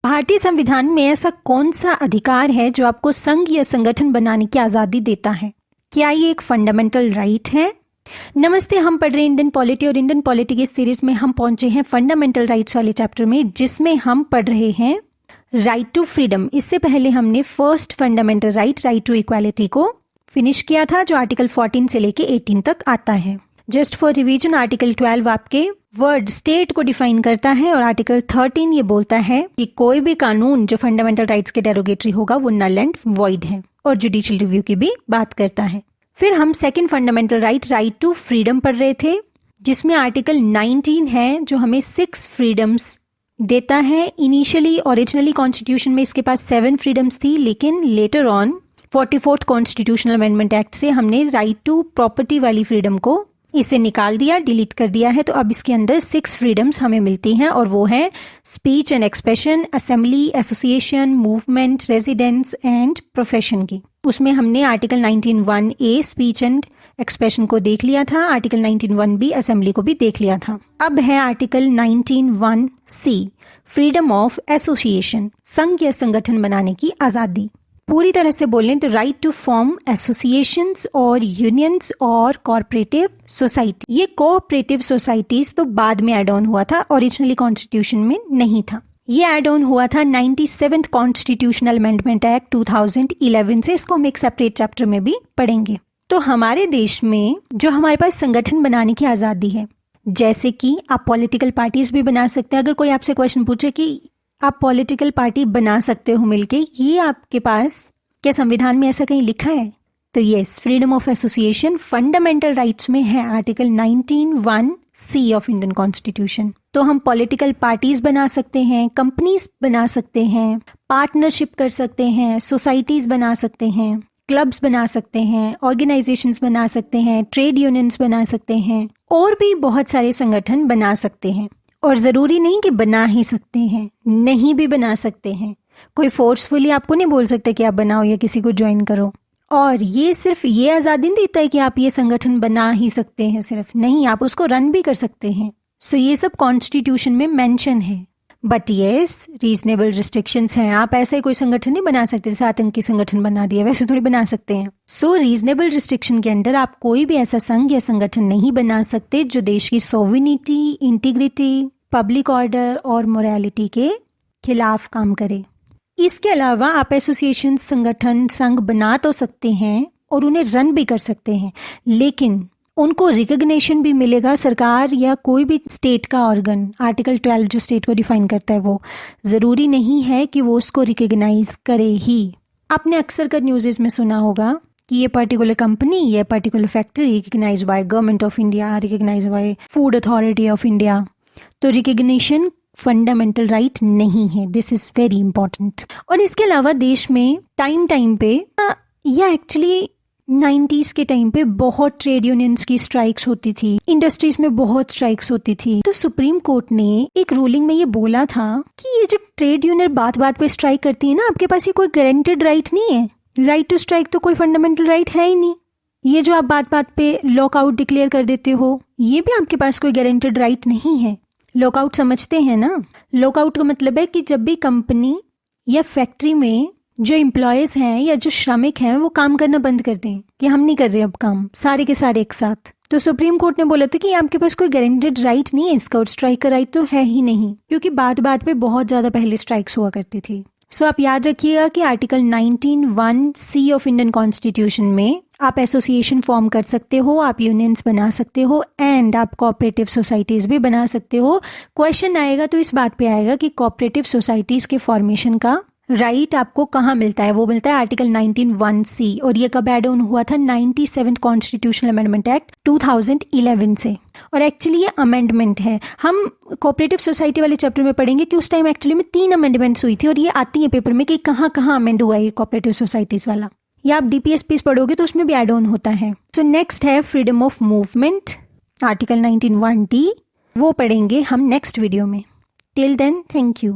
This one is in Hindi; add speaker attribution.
Speaker 1: भारतीय संविधान में ऐसा कौन सा अधिकार है जो आपको संघ या संगठन बनाने की आजादी देता है? क्या ये एक फंडामेंटल राइट है? नमस्ते, हम पढ़ रहे हैं इंडियन पॉलिटी और इंडियन पॉलिटी की सीरीज में हम पहुंचे हैं फंडामेंटल राइट्स वाले चैप्टर में, जिसमें हम पढ़ रहे हैं राइट टू फ्रीडम। इससे पहले हमने first fundamental right to equality को फिनिश किया था, जो आर्टिकल 14 से लेके 18 तक आता है। जस्ट फॉर रिवीजन, आर्टिकल 12 आपके वर्ड स्टेट को डिफाइन करता है और आर्टिकल 13 ये बोलता है कि कोई भी कानून जो फंडामेंटल राइट्स के डेरोगेटरी होगा वो नल एंड वॉइड है, और जुडिशियल रिव्यू की भी बात करता है। फिर हम second fundamental right to freedom पढ़ रहे थे, जिसमें आर्टिकल 19 है जो हमें 6 फ्रीडम्स देता है। इनिशियली ओरिजिनली कॉन्स्टिट्यूशन में इसके पास 7 फ्रीडम्स थी, लेकिन later on 44th constitutional amendment act से हमने राइट टू प्रॉपर्टी वाली फ्रीडम को इसे निकाल दिया, डिलीट कर दिया है। तो अब इसके अंदर 6 फ्रीडम्स हमें मिलती हैं, और वो है speech and expression, assembly, association, movement, residence and profession की। उसमें हमने article 19(1)(a) speech and expression को देख लिया था, आर्टिकल 19(1)(b) असेंबली को भी देख लिया था। अब है article 19(1)(c) freedom of association, संघ या संगठन बनाने की आजादी। पूरी तरह से बोलें तो राइट टू फॉर्म एसोसिएशंस और यूनियंस और कॉर्पोरेटिव सोसाइटी। ये कोऑपरेटिव सोसाइटीज तो बाद में एड ऑन हुआ था, ओरिजिनली कॉन्स्टिट्यूशन में नहीं था। ये एड ऑन हुआ था 97th कॉन्स्टिट्यूशनल अमेंडमेंट एक्ट 2011 से। इसको हम एक सेपरेट चैप्टर में भी पढ़ेंगे। तो हमारे देश में जो हमारे पास संगठन बनाने की आजादी है, जैसे कि आप पॉलिटिकल पार्टीज भी बना सकते हैं। अगर कोई आपसे क्वेश्चन पूछे कि आप पॉलिटिकल पार्टी बना सकते हो मिलके, ये आपके पास क्या संविधान में ऐसा कहीं लिखा है? तो yes, freedom of association fundamental rights में है, article 19(1)(c) of Indian constitution. तो हम पॉलिटिकल पार्टीज बना सकते हैं, कंपनीज बना सकते हैं, पार्टनरशिप कर सकते हैं, सोसाइटीज बना सकते हैं, क्लब्स बना सकते हैं, ऑर्गेनाइजेशंस बना सकते हैं, ट्रेड यूनियंस बना सकते हैं, और भी बहुत सारे संगठन बना सकते हैं। और जरूरी नहीं कि बना ही सकते हैं, नहीं भी बना सकते हैं। कोई फोर्सफुली आपको नहीं बोल सकता कि आप बनाओ या किसी को ज्वाइन करो। और ये सिर्फ ये आजादी नहीं देता है कि आप ये संगठन बना ही सकते हैं, सिर्फ नहीं, आप उसको रन भी कर सकते हैं। सो ये सब कॉन्स्टिट्यूशन में मेंशन है। बट येस, रीजनेबल रिस्ट्रिक्शंस हैं। आप ऐसा ही कोई संगठन नहीं बना सकते, जैसे आतंकी संगठन बना दिया, वैसे थोड़ी बना सकते हैं। सो रीजनेबल रिस्ट्रिक्शन के अंडर आप कोई भी ऐसा संघ या संगठन नहीं बना सकते जो देश की सोविनिटी, इंटीग्रिटी, पब्लिक ऑर्डर और मोरालिटी के खिलाफ काम करे। इसके अलावा आप एसोसिएशन, संगठन, संघ बना तो सकते हैं और उन्हें रन भी कर सकते हैं, लेकिन उनको रिकग्निशन भी मिलेगा। सरकार या कोई भी स्टेट का ऑर्गन, आर्टिकल 12 जो स्टेट को डिफाइन करता है, वो जरूरी नहीं है कि वो उसको रिकग्नाइज करे ही। आपने अक्सर कर न्यूज़ में सुना होगा कि ये पर्टिकुलर कंपनी, ये particular factory recognise by government of India, recognise by food authority of India. तो रिकग्निशन फंडामेंटल राइट नहीं है, दिस इज वेरी इंपॉर्टेंट। और इसके अलावा देश में टाइम पे या एक्चुअली 90s के टाइम पे बहुत ट्रेड यूनियंस की स्ट्राइक्स होती थी, इंडस्ट्रीज में बहुत स्ट्राइक्स होती थी। तो सुप्रीम कोर्ट ने एक रूलिंग में ये बोला था कि ये जो ट्रेड यूनियन बात बात पे स्ट्राइक करती है ना, आपके पास ये कोई गारंटेड राइट नहीं है। राइट टू स्ट्राइक तो कोई फंडामेंटल राइट है ही नहीं। ये जो आप बात बात पे लॉकआउट डिक्लेयर कर देते हो, ये भी आपके पास कोई गारंटेड राइट नहीं है। लॉकआउट समझते हैं ना? लॉकआउट का मतलब है कि जब भी कंपनी या फैक्ट्री में जो एम्प्लॉयज हैं या जो श्रमिक हैं वो काम करना बंद कर दें कि हम नहीं कर रहे अब काम, सारे के सारे एक साथ। तो सुप्रीम कोर्ट ने बोला था कि आपके पास कोई गारंटेड राइट नहीं है इसका, और स्ट्राइक का राइट तो है ही नहीं, क्योंकि बात बात पे बहुत ज्यादा पहले स्ट्राइक्स हुआ करती थी। सो आप याद रखिएगा कि article 19(1)(c) of Indian constitution में आप एसोसिएशन फॉर्म कर सकते हो, आप यूनियंस बना सकते हो, एंड आप कोऑपरेटिव सोसाइटीज भी बना सकते हो। क्वेश्चन आएगा तो इस बात पे आएगा कि कोऑपरेटिव सोसाइटीज के फॉर्मेशन का राइट आपको कहाँ मिलता है? वो मिलता है आर्टिकल 19(1)(c), और ये कब एड ऑन हुआ था? 97th कॉन्स्टिट्यूशनल अमेंडमेंट एक्ट 2011 से। और एक्चुअली ये अमेंडमेंट है, हम कोऑपरेटिव सोसाइटी वाले चैप्टर में पढ़ेंगे कि उस टाइम एक्चुअली में 3 अमेंडमेंट्स हुई थी, और ये आती है पेपर में कि कहाँ कहाँ अमेंड हुआ है ये कोऑपरेटिव सोसाइटीज वाला। या आप डीपीएसपीस पढ़ोगे तो उसमें भी एड ऑन होता है। सो नेक्स्ट है freedom of movement, article 19(1)(d), वो पढ़ेंगे हम नेक्स्ट वीडियो में। Till then, thank you.